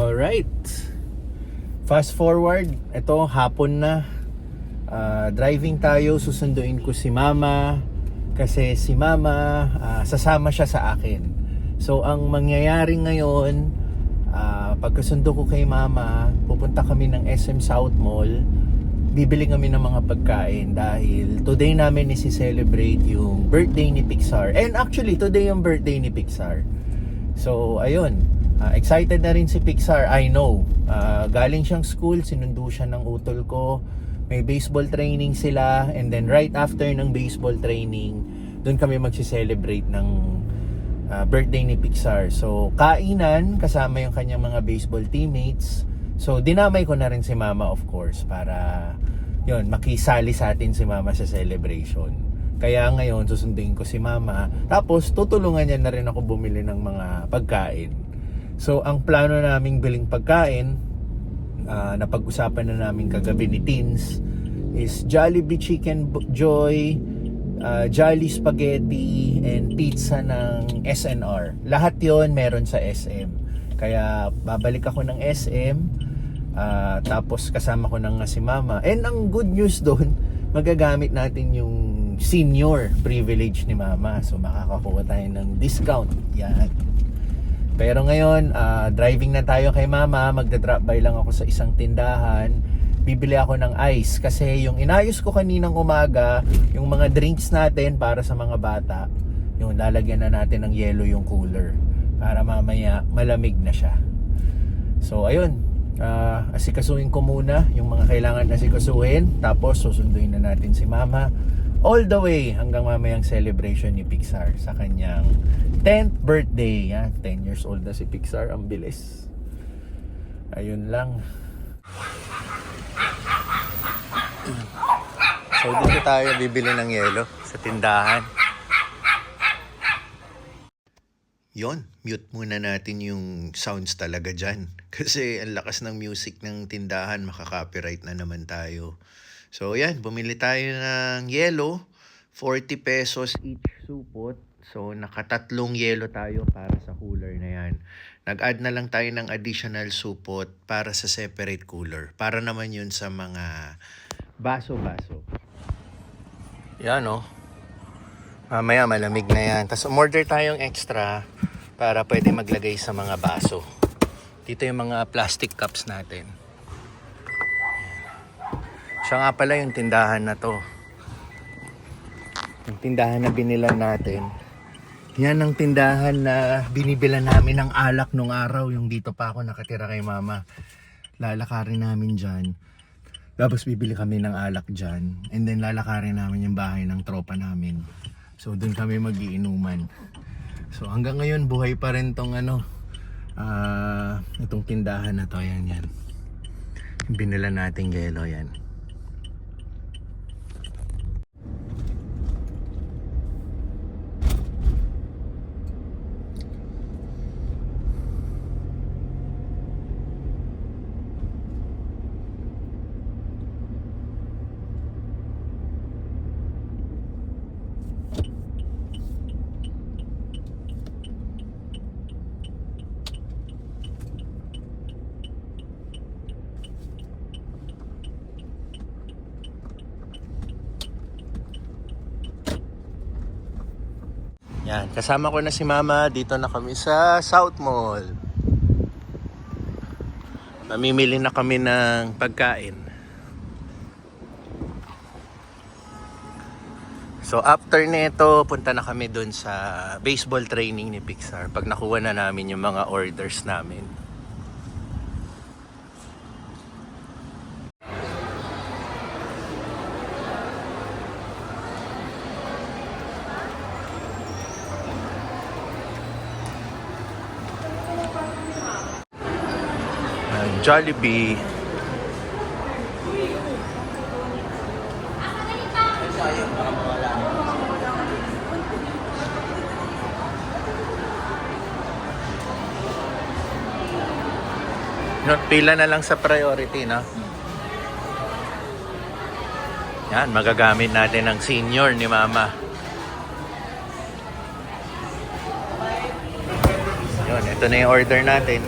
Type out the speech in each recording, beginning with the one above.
Alright, fast forward, ito hapon na. Driving tayo, susunduin ko si mama kasi si mama sasama siya sa akin. So ang mangyayari ngayon, pagkasundo ko kay mama, pupunta kami ng SM South Mall. Bibili kami ng mga pagkain dahil today namin isi-celebrate yung birthday ni Pixar. And actually today yung birthday ni Pixar. So ayun, excited na rin si Pixar, I know. Galing siyang school, sinundo siya ng utol ko. May baseball training sila, and then right after ng baseball training, doon kami magsi-celebrate ng birthday ni Pixar. So kainan kasama yung kanyang mga baseball teammates. So dinamay ko na rin si mama, of course, para yun, makisali sa atin si mama sa celebration. Kaya ngayon susunduin ko si mama, tapos tutulungan niya na rin ako bumili ng mga pagkain. So ang plano naming biling pagkain, napag-usapan na namin kagabi ni Teens, is Jollibee Chicken Joy, Jolly Spaghetti, and pizza ng SNR. Lahat yon meron sa SM. Kaya babalik ako ng SM, tapos kasama ko na nga si mama. And ang good news doon, magagamit natin yung senior privilege ni mama. So makakakuha tayo ng discount. Yan. Pero ngayon, driving na tayo kay mama. Magda-drop by lang ako sa isang tindahan. Bibili ako ng ice kasi yung inayos ko kaninang umaga, yung mga drinks natin para sa mga bata, yung lalagyan na natin ng yelo yung cooler para mamaya malamig na siya. So ayun, asikasuhin ko muna yung mga kailangan asikasuhin, tapos susunduin na natin si mama all the way hanggang mamayang celebration ni Pixar sa kanyang 10th birthday. 10 years old na si Pixar, ang bilis. Ayun lang. So dito tayo bibili ng yelo sa tindahan. Yon, mute muna natin yung sounds talaga dyan. Kasi ang lakas ng music ng tindahan, makaka-copyright na naman tayo. So yan, bumili tayo ng yelo, 40 pesos each supot. So nakatatlong yelo tayo para sa cooler na yan. Nag-add na lang tayo ng additional supot para sa separate cooler. Para naman yun sa mga baso-baso. Yan o. Mamaya malamig na yan. Tapos umorder tayong extra para pwede maglagay sa mga baso. Dito yung mga plastic cups natin. Siya nga pala yung tindahan na to. Yung tindahan na binilan natin. Yan ang tindahan na binibilan namin ng alak nung araw. Yung dito pa ako nakatira kay mama. Lalakarin namin dyan. Tapos bibili kami ng alak dyan. And then lalakarin namin yung bahay ng tropa namin. So dun kami magiinuman. So hanggang ngayon buhay pa rin tong itong tindahan na to. Yan. Binila nating yelo yan. Yan, kasama ko na si mama. Dito na kami sa South Mall. Mamimili na kami ng pagkain. So after nito, punta na kami dun sa baseball training ni Pixar. Pag nakuha na namin yung mga orders namin. Jollibee. Pila na lang sa priority, no? Yan, magagamit natin ang senior ni Mama. Yun, ito na yung order natin.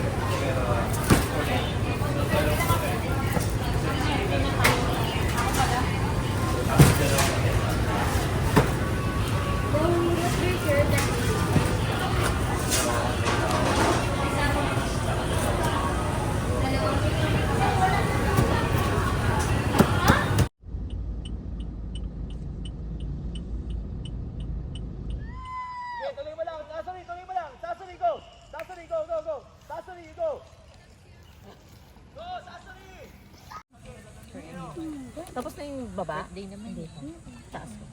Tapos na yung baba? Birthday naman. Hindi pa. Taas ko.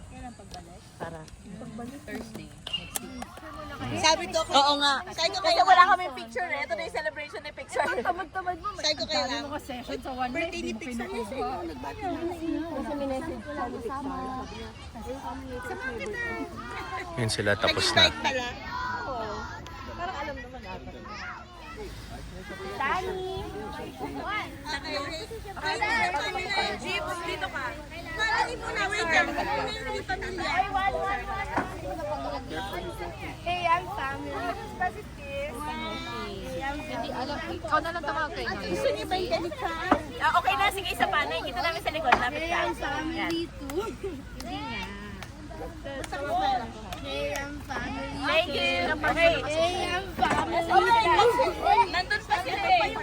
Kailan pagbalik? Para. Pagbalik Thursday. Next week. Sabi ko, Oo nga. sabi ko Kasi kayo, wala kami picture eh. Ito na yung celebration ni picture. Tamad-tamad mo. sabi ko kayo lang. Mga session sa one Birthday ni Pixar yun. Nagbati na. Kasi minessage ko lagi sama. Yun sila, tapos na. Nag-invite pala. Parang alam naman ata. Jeep, dito ka. Marami mo na, wait lang. May pamilya. Hey, young family. Hindi alam. Ikaw na lang tawag kayo. Gusto niyo ba yung ganito? Okay na. Sige, isa pa. Nakikita namin sa likod. Lapit ka. Yan. Family too. Hindi nga. Hey, young family. Thank you. Okay. Hey, young family. Nandun pa sila eh.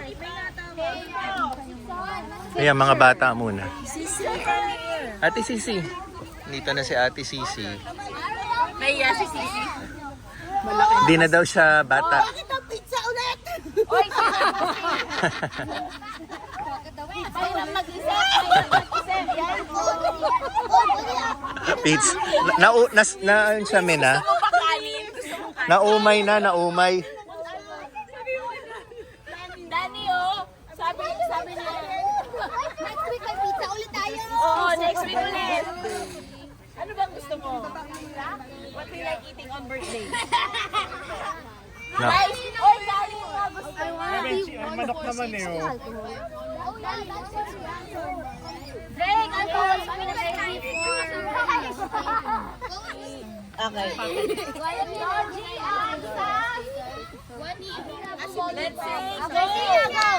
Ayan, mga bata muna. Ate Sisi. Dito na si Ate Sisi. Naiya si Sisi. Di na daw siya bata. Bakit ang pizza ulit? Oy, kayo lang mag-isa. Pits. Na siya, Mina. Gusto mo ba kanin? Gusto mo kanin? Naumay na, naumay. Dani, oh. Sabi niya. Next week may pizza ulit tayo. Oo, next week ulit. Ano bang gusto mo? What do you like eating on birthday? Na. Rice! Oy, dali mo nga gusto mo. Manok naman eh. Drake, alcohol kami na baby. Okay. Let's sing. Go!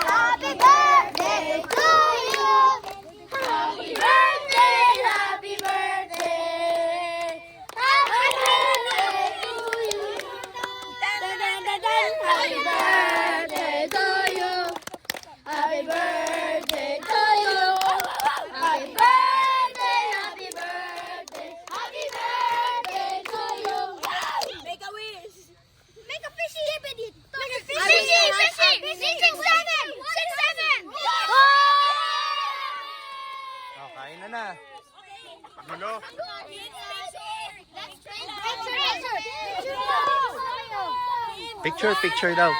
Happy birthday to you. Happy birthday, happy birthday. Happy birthday to you. Happy birthday to you. Happy birthday to you. Happy birthday, happy birthday. Happy birthday to you. Make a wish. Make a fishy hippity. Make a fishy. Fishy. 6, 7. 6, 7. Oh, kain na na. Gulo. Picture daw. 6, 7.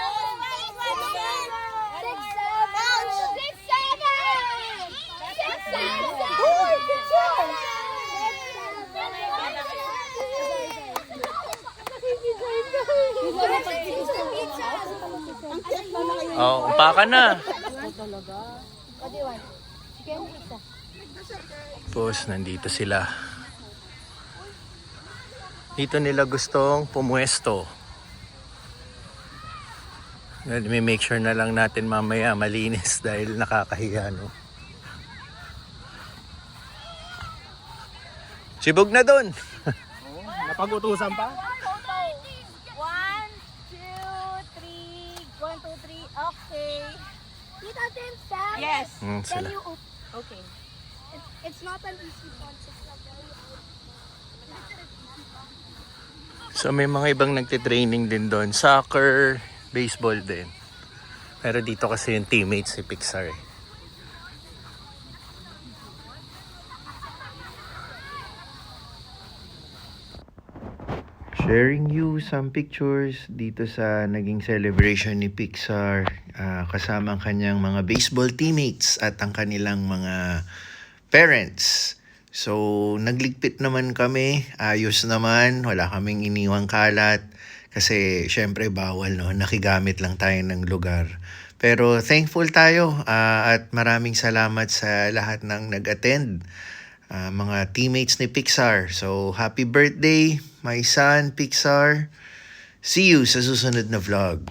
6, 7. Oh, umpakan na. Tapos, nandito sila. Dito nila gustong pumuesto. May make sure na lang natin mamaya malinis dahil nakakahiya, no? Sibog na dun. Napag-utusan pa? 1, 2, 3. 1, 2, 3. Okay. Tita Tim, Sam. Yes. Sila. Okay. It's not an easy concept. So may mga ibang nagtitraining din doon. Soccer, baseball din. Pero dito kasi yung teammates si Pixar. Sharing you some pictures dito sa naging celebration ni Pixar kasama ang kanyang mga baseball teammates at ang kanilang mga parents. So, nagligpit naman kami. Ayos naman. Wala kaming iniwang kalat. Kasi, syempre, bawal, no? Nakigamit lang tayo ng lugar. Pero, thankful tayo. At maraming salamat sa lahat ng nag-attend. Mga teammates ni Pixar. So, happy birthday, my son, Pixar. See you sa susunod na vlog.